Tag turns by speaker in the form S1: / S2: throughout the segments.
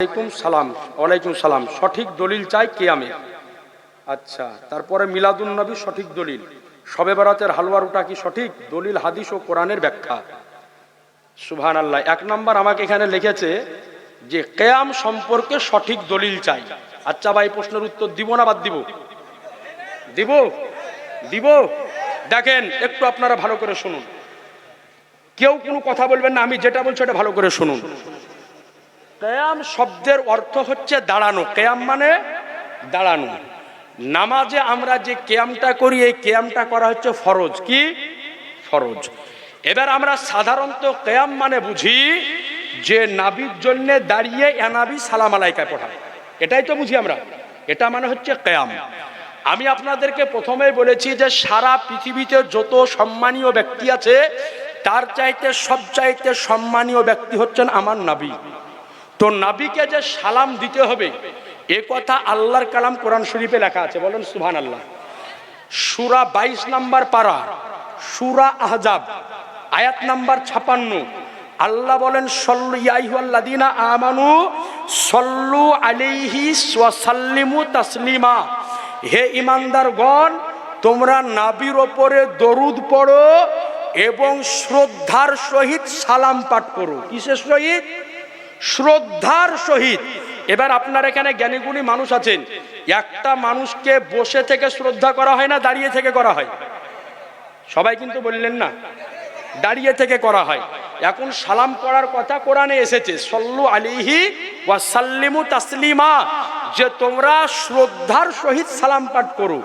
S1: ওয়ালাইকুম সালাম। ওয়ালাইকুম সালাম। সঠিক দলিল চাই কিয়ামে। আচ্ছা, তারপরে মিলাদুন নবী সঠিক দলিল, শবে বরাতের হালুয়া রুটা কি সঠিক দলিল? হাদিস ও কোরআনের ব্যাখ্যা। সুবহানাল্লাহ। এক নাম্বার আমাকে এখানে লিখেছে যে কিয়াম সম্পর্কে সঠিক দলিল চাই। আচ্ছা ভাই, প্রশ্নের উত্তর দিব না বাদ দিব? দিব দিব। দেখেন, একটু আপনারা ভালো করে শুনুন, কেউ কোনো কথা বলবেন না, আমি যেটা বলছি এটা ভালো করে শুনুন। কিয়াম শব্দের অর্থ হচ্ছে দাঁড়ানো। কিয়াম মানে দাঁড়ানো। নামাজে আমরা যে কিয়ামটা করি, এই কিয়ামটা করা হচ্ছে ফরজ। কি ফরজ? এবার আমরা সাধারণত কিয়াম মানে বুঝি যে নাবির জন্য দাঁড়িয়ে এনাবি সালাম আলাইকা পড়া, এটাই তো বুঝি আমরা। এটা মানে হচ্ছে কিয়াম। আমি আপনাদেরকে প্রথমেই বলেছি যে সারা পৃথিবীতে যত সম্মানীয় ব্যক্তি আছে, তার চাইতে সবচাইতে সম্মানীয় ব্যক্তি হচ্ছেন আমার নবী। তো নবীকে যে সালাম দিতে হবে, এ কথা আল্লাহর কালাম কোরআন শরীফে লেখা আছে। বলেন সুবহানাল্লাহ। সূরা 22 নম্বর পারা, সূরা আহজাব, আয়াত নাম্বার 56, আল্লাহ বলেন সাল্লু ইয়া আইয়ুহাল্লাযীনা আমানু সাল্লু আলাইহি ওয়া সাল্লিমু তাসলিমা। হে ঈমানদারগণ, তোমরা নবীর ওপরে দরুদ পড়ো এবং শ্রদ্ধার সহিত সালাম পাঠ করো। কিসের সহিত? শ্রদ্ধার সহিত। এবার আপনার এখানে জ্ঞানীগুণী মানুষ আছেন, একটা মানুষকে বসে থেকে শ্রদ্ধা করা হয় না দাঁড়িয়ে থেকে করা হয়? সবাই কিন্তু বললেন না, দাঁড়িয়ে থেকে করা হয়। এখন সালাম পড়ার কথা কোরআনে এসেছে, সাল্লু আলাইহি ওয়া সাল্লিমু তাসলিমা, যে তোমরা শ্রদ্ধার সহিত সালাম পাঠ করো।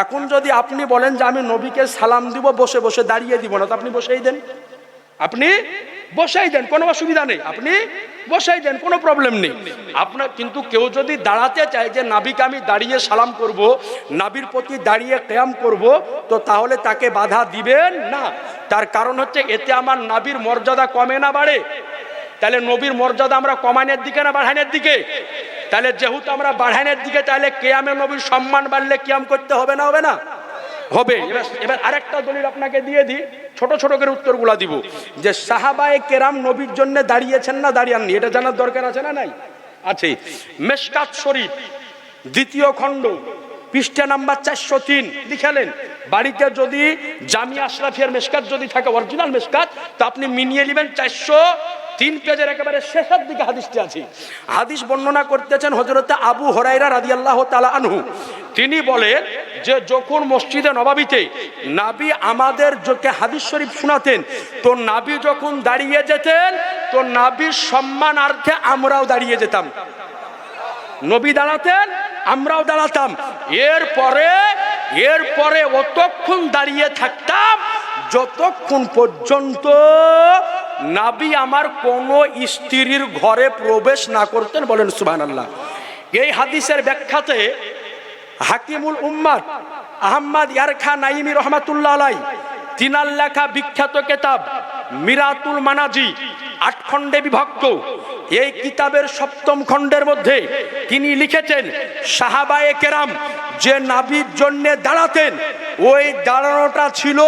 S1: এখন যদি আপনি বলেন যে আমি নবীকে সালাম দিব বসে বসে, দাঁড়িয়ে দিব না, তো আপনি বসেই দেন, আপনি বসাই দেন, কোনো অসুবিধা নেই, আপনি বসাই দেন, কোনো প্রবলেম নেই আপনার। কিন্তু কেউ যদি দাঁড়াতে চায় যে নাবিকে আমি দাঁড়িয়ে সালাম করব, নাবির প্রতি দাঁড়িয়ে কিয়াম করব, তো তাহলে তাকে বাধা দিবেন না। তার কারণ হচ্ছে এতে আমার নাবির মর্যাদা কমে না বাড়ে? তাহলে নবীর মর্যাদা আমরা কমানোর দিকে না বাড়ানোর দিকে? তাহলে যেহেতু আমরা বাড়ানোর দিকে, তাহলে কিয়ামে নবীর সম্মান বাড়লে কিয়াম করতে হবে না? হবে না? হবে। এবার আরেকটা দলিল আপনাকে দিয়ে দিই, ছোট ছোট করে উত্তরগুলা দিব, যে সাহাবায়ে কেরাম নবীর জন্য দাঁড়িয়েছেন না দাঁড়িয়েননি, এটা জানার দরকার আছে না নাই? আছে। মেশকাত শরীফ 2য় খণ্ড, পৃষ্ঠা নাম্বার 403 লিখেলেন। বাড়িতে যদি জামিয়া আশরাফিয়ার মেশকাত যদি থাকে, অরিজিনাল মেশকাত, তো আপনি মিনিয়ে নেবেন 403 পেজের একেবারে শেষের দিকে হাদিসটি আছে। হাদিস বর্ণনা করতেছেন হযরতে আবু হুরায়রা রাদিয়াল্লাহু তাআলা আনহু। তিনি বলেন যে যখন মসজিদে নববীতে নবী আমাদেরকে হাদিস শরীফ শোনাতেন, তো নবী যখন দাঁড়িয়ে যেতেন, তো নবীর সম্মানার্থে আমরাও দাঁড়িয়ে যেতাম। নবী দাঁড়াতেন, আমরাও দাঁড়াতাম। এরপরে অতক্ষণ দাঁড়িয়ে থাকতাম যতক্ষণ পর্যন্ত নবী আমার কোন স্ত্রীর ঘরে প্রবেশ না করতেন। বলেন সুবহানাল্লাহ। এই হাদিসের ব্যাখ্যাতে হাকিমুল উম্মাত আহমদ ইয়ারখা নাইমি রহমাতুল্লাহ আলাই, তিনার লেখা বিখ্যাত কিতাব মিরাতুল মানাজি 8 খণ্ডে বিভক্ত। এই কিতাবের 7ম খণ্ডের মধ্যে তিনি লিখেছেন, সাহাবায়ে কেরাম যে নবীর জন্য দাঁড়াতেন, ওই দাঁড়ানোটা ছিল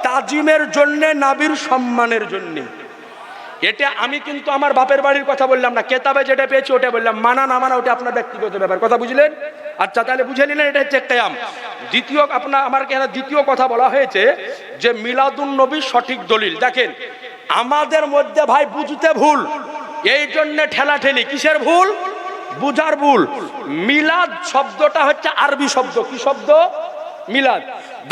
S1: তাজিমের জন্য, নবীর সম্মানের জন্য। এটা আমি কিন্তু আমার বাপের বাড়ির কথা বললাম না, কেতাবে যেটা পেয়েছি ওটা বললাম। মানা না মানা ওটা আপনার ব্যক্তিগত ব্যাপার। কথা বুঝলেন? আচ্ছা, তাহলে বুঝে নিলেন এটা হচ্ছে কিয়াম। দ্বিতীয় কথা বলা হয়েছে যে মিলাদুন নবী সঠিক দলিল। দেখেন, আমাদের মধ্যে ভাই বুঝতে ভুল, এই জন্য ঠেলাঠেলি। কিসের ভুল? বুঝার ভুল। মিলাদ শব্দটা হচ্ছে আরবি শব্দ। কি শব্দ? মিলাদ।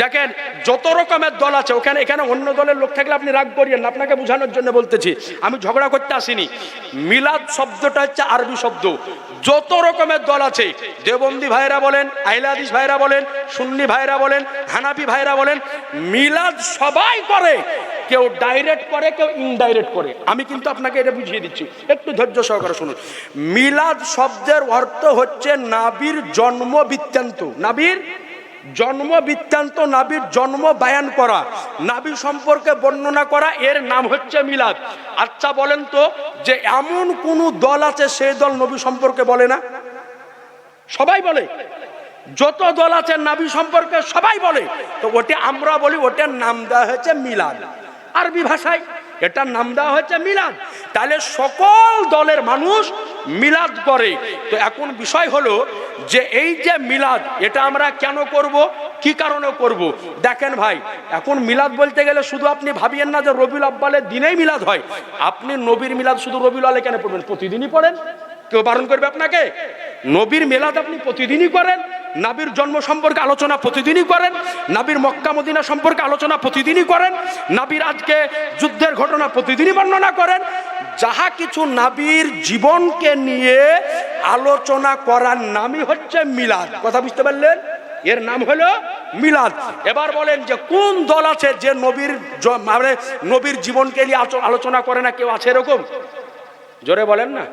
S1: দেখেন, যত রকমের দল আছে, এখানে অন্য দলের লোক থাকলে আপনি রাগ করিয়েন না, আপনাকে বোঝানোর জন্য বলতেছি, আমি ঝগড়া করতে আসিনি। মিলাদ শব্দটা হচ্ছে আরবি শব্দ। যত রকমের দল আছে, দেওবন্দি ভাইরা বলেন, আহলে হাদিস ভাইরা বলেন, সুন্নি ভাইরা বলেন, হানাফি ভাইরা বলেন, মিলাদ সবাই করে। কেউ ডাইরেক্ট করে, কেউ ইনডাইরেক্ট করে। আমি কিন্তু আপনাকে এটা বুঝিয়ে দিচ্ছি, একটু ধৈর্য সহকারে শুনুন। মিলাদ শব্দের অর্থ হচ্ছে নবীর জন্ম বৃত্তান্ত। নবীর জন্ম বৃত্তান্ত, নবীর জন্ম বয়ান করা, নবী সম্পর্কে বর্ণনা করা, এর নাম হচ্ছে মিলাদ। আচ্ছা বলেন তো, যে এমন কোন দল আছে সেই দল নবী সম্পর্কে বলে না? সবাই বলে। যত দল আছে নবী সম্পর্কে সবাই বলে, তো ওটা আমরা বলি, ওটার নাম দেওয়া হয়েছে মিলাদ। আরবি ভাষায় এটার নাম দেওয়া হয়েছে মিলাদ। তাহলে সকল দলের মানুষ মিলাদ করে। তো এখন বিষয় হলো যে এই যে মিলাদ, এটা আমরা কেন করব, কি কারণে করব? দেখেন ভাই, এখন মিলাদ বলতে গেলে শুধু আপনি ভাবিয়েন না যে রবিউল আউয়ালের দিনেই মিলাদ হয়। আপনি নবীর মিলাদ শুধু রবিউল আউয়ালে কেন পড়বেন? প্রতিদিনই পড়েন, কেউ বারণ করবে আপনাকে? নবীর মিলাদ আপনি প্রতিদিনই করেন, নবীর জন্ম সম্পর্কে আলোচনা প্রতিদিনই করেন, নবীর মক্কা মদিনা সম্পর্কে আলোচনা প্রতিদিনই করেন, নবীর আজকে যুদ্ধের ঘটনা প্রতিদিনই বর্ণনা করেন। যাহা কিছু নবীর জীবনকে নিয়ে আলোচনা করার নামই হচ্ছে মিলাদ। কথা বুঝতে পারলেন? এর নাম হলো মিলাদ। এবার বলেন যে কোন দল আছে যে নবীর জীবনকে নিয়ে আলোচনা করে না? কেউ আছে এরকম? জোরে বলেন না।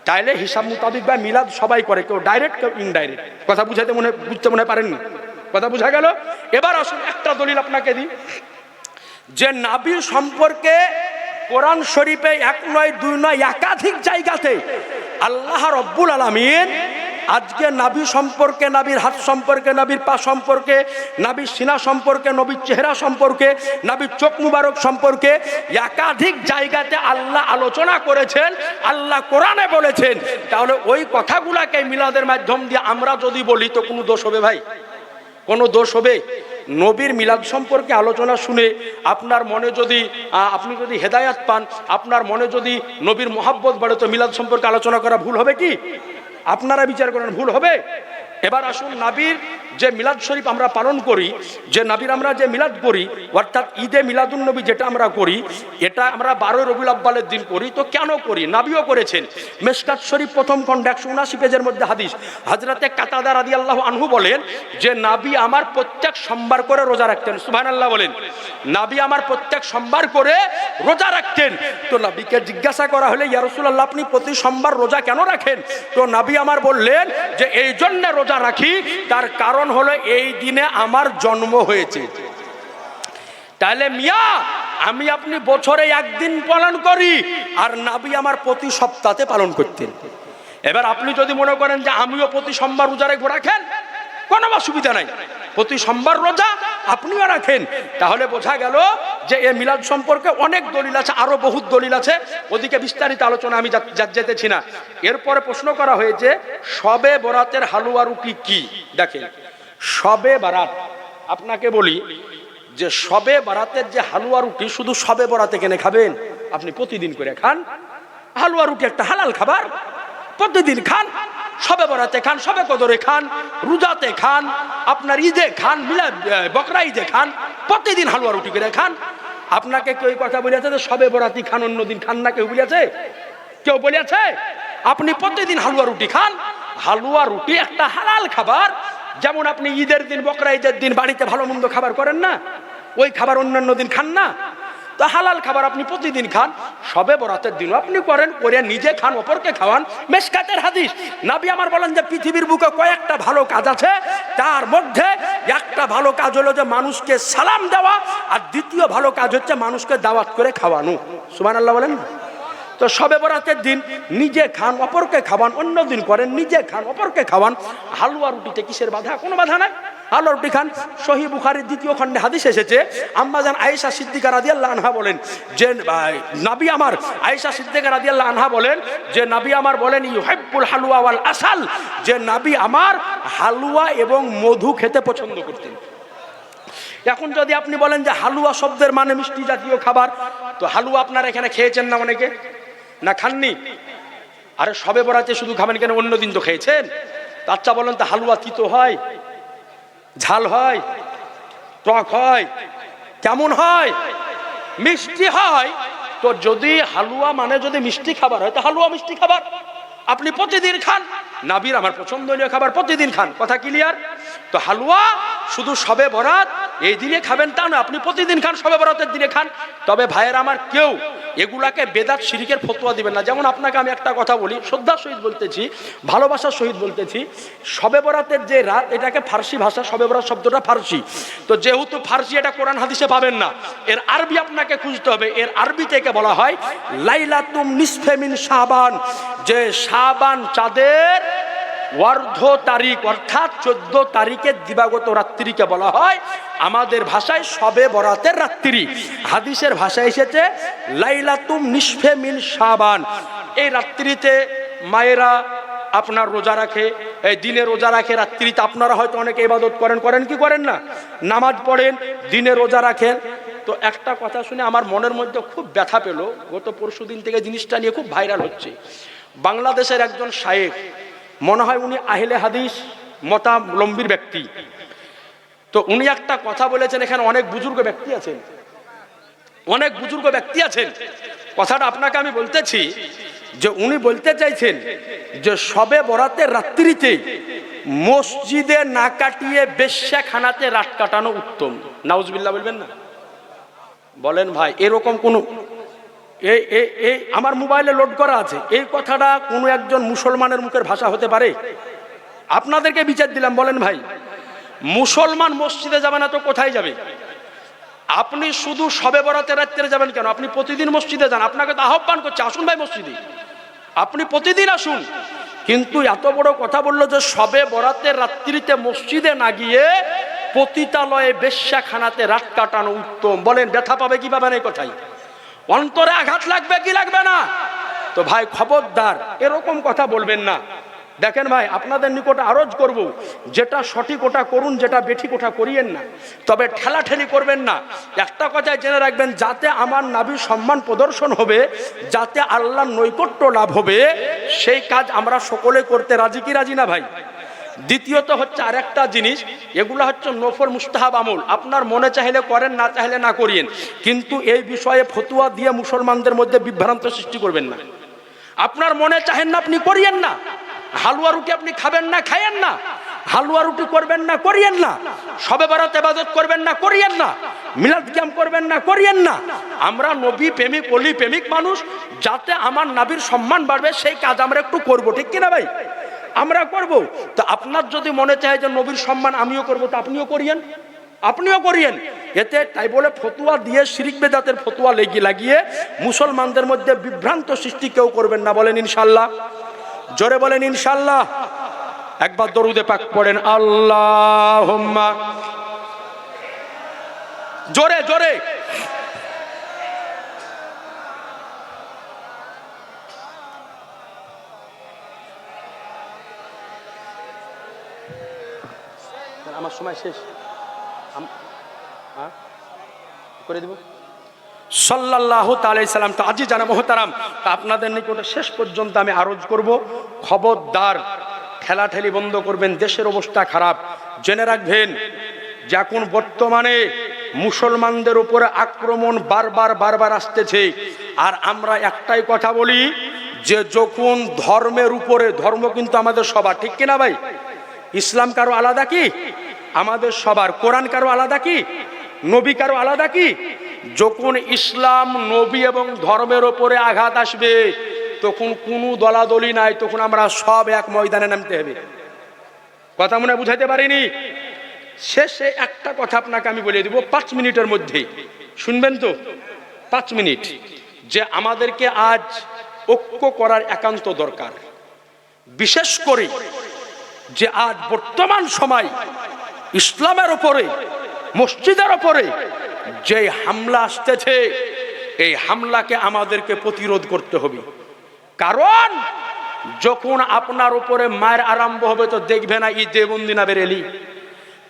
S1: তাইলে হিসাব মোতাবিক বা মিলাদ সবাই করে, কেউ ডাইরেক্ট কেউ ইনডাইরেক্ট। কথা বুঝতে মনে পারেননি? কথা বুঝা গেল? এবার আসুন একটা দলিল আপনাকে দিই যে নবীর সম্পর্কে কোরআন শরীফে এক নয় দুই নয় একাধিক জায়গাতে আল্লাহ রব্বুল আলামিন আজকে নবী সম্পর্কে, নবীর হাত সম্পর্কে, নবীর পা সম্পর্কে, নবীর সিনা সম্পর্কে, নবীর চেহারা সম্পর্কে, নবীর চোখ মুবারক সম্পর্কে একাধিক জায়গাতে আল্লাহ আলোচনা করেছেন, আল্লাহ কোরআনে বলেছেন। তাহলে ওই কথাগুলাকে মিলাদের মাধ্যম দিয়ে আমরা যদি বলি তো কোনো দোষ হবে ভাই? কোনো দোষ হবে? নবীর মিলাদ সম্পর্কে আলোচনা শুনে আপনার মনে যদি আপনি যদি হেদায়াত পান, আপনার মনে যদি নবীর মহাব্বত বাড়ে, তো মিলাদ সম্পর্কে আলোচনা করা ভুল হবে কি? আপনারা বিচার করেন, ভুল হবে? এবার আসুন, নবীর যে মিলাদ শরীফ আমরা পালন করি, যে নবীর আমরা যে মিলাদ করি, অর্থাৎ ঈদে মিলাদুন নবী যেটা আমরা করি, এটা আমরা 12 রবিউল আউয়ালের দিন করি। তো কেন করি? নবীও করেছেন। মিশকাত শরীফ প্রথম খণ্ড 179 পেজের মধ্যে হাদিস, হযরতে কাতাদা রাদিয়াল্লাহু আনহু বলেন যে নবী আমার প্রত্যেক সোমবার করে রোজা রাখতেন। সুবহানাল্লাহ বলেন। নবী আমার প্রত্যেক সোমবার করে রোজা রাখতেন। তো নবীকে জিজ্ঞাসা করা হলে, ইয়া রাসূলুল্লাহ আপনি প্রতি সোমবার রোজা কেন রাখেন? তো নবী আমার বললেন যে এই জন্য রোজা রাখি, তার কারণ হলো এই দিনে আমার জন্ম হয়েছে। তাহলে মিয়া, আমি আপনি বছরে একদিন পালন করি, আর নবী আমার প্রতি সপ্তাহে পালন করতেন। এবার আপনি যদি মনে করেন যে আমিও প্রতি সোমবার রোজা রাখেন, কোনো অসুবিধা নাই, প্রতি সোমবার রোজা আপনিও রাখেন, তাহলে বোঝা গেল যে এই মিলাদ সম্পর্কে অনেক দলিল আছে, আরো বহুত দলিল আছে, ওদিকে বিস্তারিত আলোচনা আমি যেতেছি না। এরপরে প্রশ্ন করা হয়েছে শবে বরাতের হালুয়া রুটি কি? দেখেন, শবে বারাত, আপনাকে বলি যে শবে বারাতের যে হালুয়া রুটি শুধু শবে বরাতে কেনে খাবেন? আপনি প্রতিদিন করে খান। হালুয়া রুটি একটা হালাল খাবার, প্রতিদিন খান, শবে বরাতে খান, শবে কদরে খান, রোজাতে খান, আপনার ঈদে খান, মিলাদ বকরা ঈদে খান, প্রতিদিন হালুয়া রুটি করে খান। আপনাকে কেউ কথা বলেছে যে শবে বরাতি খান, অন্যদিন খান না? কেউ বলেছে? কেউ বলেছে? আপনি প্রতিদিন হালুয়া রুটি খান। হালুয়া রুটি একটা হালাল খাবার। যেমন আপনি ঈদের দিন, বকরা ঈদের দিন বাড়িতে ভালো মন্দ খাবার করেন না, ওই খাবার অন্যান্য দিন খান না? তো হালাল খাবার আপনি প্রতিদিন খান, শবে বরাতের দিনও আপনি করেন, করে নিজে খান, অপরকে খাওয়ান। মিশকাতের হাদিস, নবী আমার বলেন যে পৃথিবীর বুকে কয়েকটা ভালো কাজ আছে, তার মধ্যে একটা ভালো কাজ হলো যে মানুষকে সালাম দেওয়া, আর দ্বিতীয় ভালো কাজ হচ্ছে মানুষকে দাওয়াত করে খাওয়ানো। সুবহানাল্লাহ বলেন। তো শবে বরাতের দিন নিজে খান, অপরকে খাওয়ান, অন্য দিন করেন নিজে খান, অপরকে খাওয়ান। হালুয়া রুটিতে কিসের বাধা? কোনো বাধা নাই, হালুয়া রুটি খান। সহিহ বুখারীর 2য় খণ্ডে হাদিস এসেছে, আম্মাজান আয়েশা সিদ্দিকা রাদিয়াল্লাহু আনহা বলেন যে নবী আমার, আয়েশা সিদ্দিকা রাদিয়াল্লাহু আনহা বলেন যে নবী আমার বলেন ইউহিব্বুল হালুয়া ওয়াল আসাল, যে নবী আমার হালুয়া এবং মধু খেতে পছন্দ করতেন। এখন যদি আপনি বলেন যে হালুয়া শব্দের মানে মিষ্টি জাতীয় খাবার, তো হালুয়া আপনারা এখানে খেয়েছেন না অনেকে? না খাননি? আরে শবে বরাতে শুধু খাবেন কেন? অন্যদিন তো খেয়েছেন। আচ্ছা বলেন তো, হালুয়া তিতো হয়, ঝাল হয়, টক হয়, কেমন হয়? মিষ্টি হয়। তো যদি হালুয়া মানে যদি মিষ্টি খাবার হয়, তো হালুয়া মিষ্টি খাবার, আপনি প্রতিদিন খান। নবীর আমার পছন্দনীয় খাবার, প্রতিদিন খান। কথা ক্লিয়ার? তো হালুয়া শুধু শবে বরাত এই দিনে খাবেন তা না, আপনি প্রতিদিন খান, শবে বরাতের দিনে খান। তবে ভাইয়ের আমার, কেউ এগুলাকে বেদাত শিরিকের ফতোয়া দিবেন না। যেমন আপনাকে আমি একটা কথা বলি, শ্রদ্ধার সহিত বলতেছি, ভালোবাসার সহিত বলতেছি, শবে বরাতের যে রাত, এটাকে ফার্সি ভাষা, শবে বরাত শব্দটা ফার্সি। তো যেহেতু ফার্সি, এটা কোরআন হাদিসে পাবেন না, এর আরবি আপনাকে খুঁজতে হবে। এর আরবি থেকে বলা হয় লাইলাতুম নিসফে মিন শাবান, যে শাবান চাঁদের অর্ধ তারিখ, অর্থাৎ 14 তারিখের দিবাগত রাত্রিকে বলা হয় আমাদের ভাষায় শবে বরাতের রাত্রি। হাদিসের ভাষায় এসেছে লাইলাতুম নিসফে মিন শাবান। এই রাত্রিতে মায়েরা আপনার রোজা রাখে, এই দিনে রোজা রাখে, রাত্রিতে আপনারা হয়তো অনেকে ইবাদত করেন কি করেন না, নামাজ পড়েন, দিনে রোজা রাখেন। তো একটা কথা শুনে আমার মনের মধ্যে খুব ব্যথা পেল। গত পরশুদিন থেকে জিনিসটা নিয়ে খুব ভাইরাল হচ্ছে। বাংলাদেশের একজন শায়েখ, মনে হয় উনি আহলে হাদিস মতাবলম্বীর ব্যক্তি। তো উনি একটা কথা বলেছেন, এখানে অনেক বুজুর্গ ব্যক্তি আছেন, কথাটা আপনাকে আমি বলতেছি যে উনি বলতে চাইছেন যে শবে বরাতের রাত্রিতে মসজিদে না কাটিয়ে বেশ্যাখানাতে রাত কাটানো উত্তম। নাউজুবিল্লাহ বলবেন না? বলেন ভাই, এরকম কোন এই আমার মোবাইলে লোড করা আছে, এই কথাটা কোনো একজন মুসলমানের মুখের ভাষা হতে পারে? আপনাদেরকে বিচার দিলাম, বলেন ভাই, মুসলমান মসজিদে যাবে না তো কোথায় যাবে? আপনি শুধু শবে বরাতের রাত্রে যাবেন কেন? আপনি প্রতিদিন মসজিদে যান, আপনাকে তো আহ্বান করছে, আসুন ভাই মসজিদে, আপনি প্রতিদিন আসুন। কিন্তু এত বড় কথা বললো যে শবে বরাতের রাত্রিতে মসজিদে না গিয়ে পতিতালয়ে বেশ্যাখানাতে রাত কাটানো উত্তম। বলেন ব্যথা পাবে কি পাবে না? এই কথাই অন্তরে আঘাত লাগবে কি লাগবে না? তো ভাই খবরদার এরকম কথা বলবেন না। দেখেন ভাই, আপনাদের নিকটে আরজ করব, যেটা সঠিক ওটা করুন, যেটা বেঠিক ওটা করিয়েন না, তবে ঠেলাঠেলি করবেন না। একটা কথাই জেনে রাখবেন, যাতে আমার নবীর সম্মান প্রদর্শন হবে, যাতে আল্লাহর নৈকট্য লাভ হবে, সেই কাজ আমরা সকলে করতে রাজি কি রাজি না ভাই? দ্বিতীয়ত হচ্ছে আরেকটা জিনিস, এগুলো হচ্ছে নফল মুস্তাহাব আমল, আপনার মনে চাইলে করেন, না চাইলে না করিয়েন, কিন্তু এই বিষয়ে ফতুয়া দিয়ে মুসলমানদের মধ্যে বিভ্রান্ত সৃষ্টি করবেন না। আপনার মনে চাহেন না, আপনি করিয়েন না। হালুয়া রুটি আপনি খাবেন না, খাইয়েন না। হালুয়া রুটি করবেন না, করিয়েন না। শবে বরাত ইবাদত করবেন না, করিয়েন না। মিলাদ কিয়াম করবেন না, করিয়েন না। আমরা নবী প্রেমিক, ওলি প্রেমিক মানুষ, যাতে আমার নবীর সম্মান বাড়বে সেই কাজ আমরা একটু করব, ঠিক কিনা ভাই? আমরা করব। তো আপনার যদি মনে চায় যে নবীর সম্মান আমিও করব, তো আপনিও করিয়েন। এতে তাই বলে ফতুয়া দিয়ে শিরিক বেদাতের ফতুয়া লাগিয়ে মুসলমানদের মধ্যে বিভ্রান্ত সৃষ্টি কেউ করবেন না। বলেন ইনশাআল্লাহ, জোরে বলেন ইনশাআল্লাহ। একবার দরুদে পাক পড়েন, আল্লাহুম্মা, জোরে জোরে। আমার সময় শেষ, করে দিব। সাল্লাল্লাহু তাআলা আলাইহি সাল্লাম। তো আজি জানা মুহতারাম, আপনাদের নিকটে শেষ পর্যন্ত আমি আরজ করব, খবরদার ঠেলাঠেলি বন্ধ করবেন। দেশের অবস্থা খারাপ, জেনে রাখবেন যে এখন বর্তমানে মুসলমানদের উপরে আক্রমণ বারবার আসতেছে। আর আমরা একটাই কথা বলি যে যখন ধর্মের উপরে, ধর্ম কিন্তু আমাদের সবার, ঠিক কিনা ভাই? ইসলাম কারো আলাদা কি? আমাদের সবার। কোরআন কারো আলাদা কি? নবী কারো আলাদা কি? যখন ইসলাম, নবী এবং ধর্মের ওপরে আঘাত আসবে, তখন কোনো দলাদলি নাই, তখন আমরা সব এক ময়দানে নামতে হবে। কথা মনে বুঝাইতে পারিনি? শেষে একটা কথা আপনাকে আমি বলে দিব 5 মিনিটের মধ্যে, শুনবেন তো? 5 মিনিট, যে আমাদেরকে আজ ঐক্য করার একান্ত দরকার। বিশেষ করে যে আজ বর্তমান সময় ইসলামের উপরে, মসজিদের উপরে যে হামলা আসতেছে, এই হামলাকে আমাদেরকে প্রতিরোধ করতে হবে। কারণ যখন আপনার উপরে মায়ের আরম্ভ হবে, তো দেখবে না এই দেবন্দি না বেরেলি,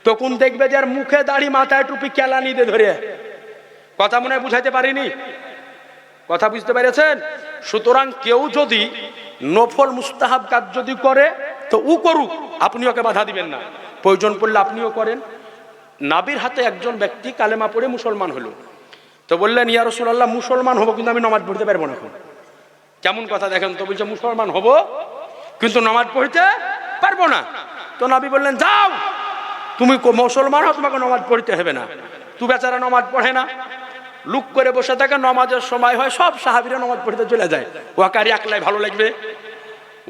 S1: তখন দেখবে যে মুখে দাড়ি, মাথায় টুপি, কেলানি দিয়ে ধরে। কথা মনে বুঝাইতে পারিনি? কথা বুঝতে পেরেছেন? সুতরাং কেউ যদি নফল মুস্তাহাব কাজ যদি করে, তো ও করুক, আপনি ওকে বাধা দিবেন না। প্রয়োজন পড়লে আপনিও করেন। নাবির হাতে একজন ব্যক্তি কালেমা পড়ে মুসলমান হলো, তো বললেন, ইয়া রাসূলুল্লাহ, মুসলমান হবো কিন্তু আমি নামাজ পড়তে পারবো না। এখন কেমন কথা দেখেন তো? বলছে মুসলমান হবো কিন্তু নামাজ পড়তে পারবো না। তো নবী বললেন, যাও, তুমি মুসলমান হও, তোমাকে নামাজ পড়তে হবে না। তুই বেচারা নামাজ পড়ে না, লুক করে বসে থাকে, নামাজের সময় হয় সব সাহাবীরা নামাজ পড়তে চলে যায়। ওকে আর একলাই ভালো লাগবে?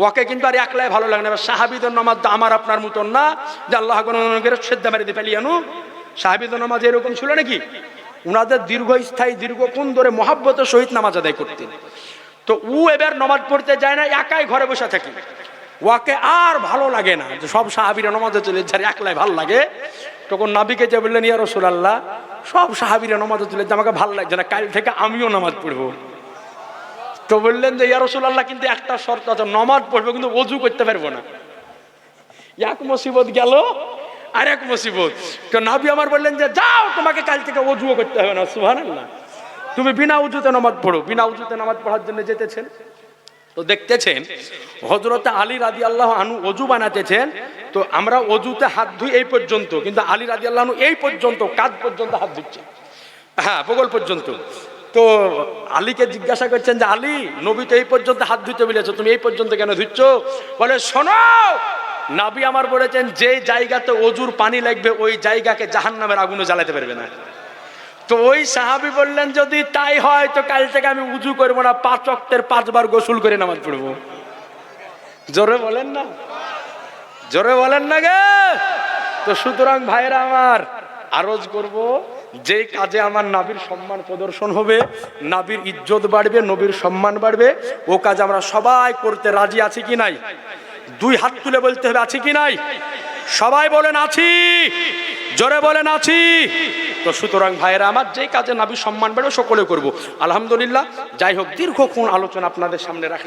S1: ওকে কিন্তু আর একলাই ভালো লাগে না। সাহাবীদের নামাজ আমার আপনার মতন না যে আল্লাহ শ্রদ্ধা মেরে দিয়ে ফেলিয়ানু। সাহাবীদের নামাজ এরকম ছিল নাকি? উনাদের দীর্ঘস্থায়ী, দীর্ঘক্ষণ ধরে মহাব্বতের সহিত নামাজ আদায় করতেন। তো ও এবার নামাজ পড়তে যায় না, একাই ঘরে বসে থাকে। ওকে আর ভালো লাগে না যে সব সাহাবীরা নামাজে চলে যায়, একলাই ভালো লাগে। তখন নবীকে যে বললেন, ইয়া রাসূলুল্লাহ, সব সাহাবীরা নামাজে চলে যায়, আমাকে ভালো লাগছে না, কাল থেকে আমিও নামাজ পড়বো। তো বললেন যে ইয়া রাসূলুল্লাহ, কিন্তু একটা শর্ত আছে, নামাজ পড়বো কিন্তু ওযু করতে পারবো না। এক মুসিবত গেল আর এক মুসিবত। তো নবী আমার বললেন যে যাও, তোমাকে কাল থেকে ওযুও করতে হবে না। সুবহানাল্লাহ। তুমি বিনা উযুতে নামাজ পড়ো। বিনা উযুতে নামাজ পড়ার জন্য যেতেছেন, তো দেখতেছেন হযরত আলী রাদিয়াল্লাহু আনহু ওযু বানাতেছেন। তো আমরা ওযুতে হাত ধুই এই পর্যন্ত, কিন্তু আলী রাদিয়াল্লাহু আনহু এই পর্যন্ত, কাঁধ পর্যন্ত হাত ধুচ্ছেন, হ্যাঁ বগল পর্যন্ত। তো আলীকে জিজ্ঞাসা করছেন যে আলী, নবী তো এই পর্যন্ত হাত ধুতে বলেছে, তুমি এই পর্যন্ত কেন ধুচ্ছ? বলে শোনো, নবী আমার বলেছেন যে জায়গাতে ওযুর পানি লাগবে ওই জায়গাকে জাহান্নামের আগুনে জ্বালাতে পারবে না। তো ওই সাহাবী বললেন যদি তাই হয় তো কাল থেকে আমি উযু করবো না, 5 ওয়াক্তের 5 বার গোসল করে নামাজ পড়বো। জোরে বলেন না, জোরে বলেন না গে। তো সুতরাং ভাইরা আমার, আরজ করব যে কাজে আমার নবীর সম্মান প্রদর্শন হবে, নবীর ইজ্জত বাড়বে, নবীর সম্মান বাড়বে, ও কাজ আমরা সবাই করতে রাজি আছি কি নাই? 2 হাত তুলে বলতে হবে আছি কি নাই? সবাই বলেন আছি, জোরে বলেন আছি। তো সুতরাং ভাইরা আমার, যে কাজে নবীর সম্মান বাড়বে সকলে করব। আলহামদুলিল্লাহ। যাই হোক, দীর্ঘক্ষণ আলোচনা আপনাদের সামনে রাখলাম।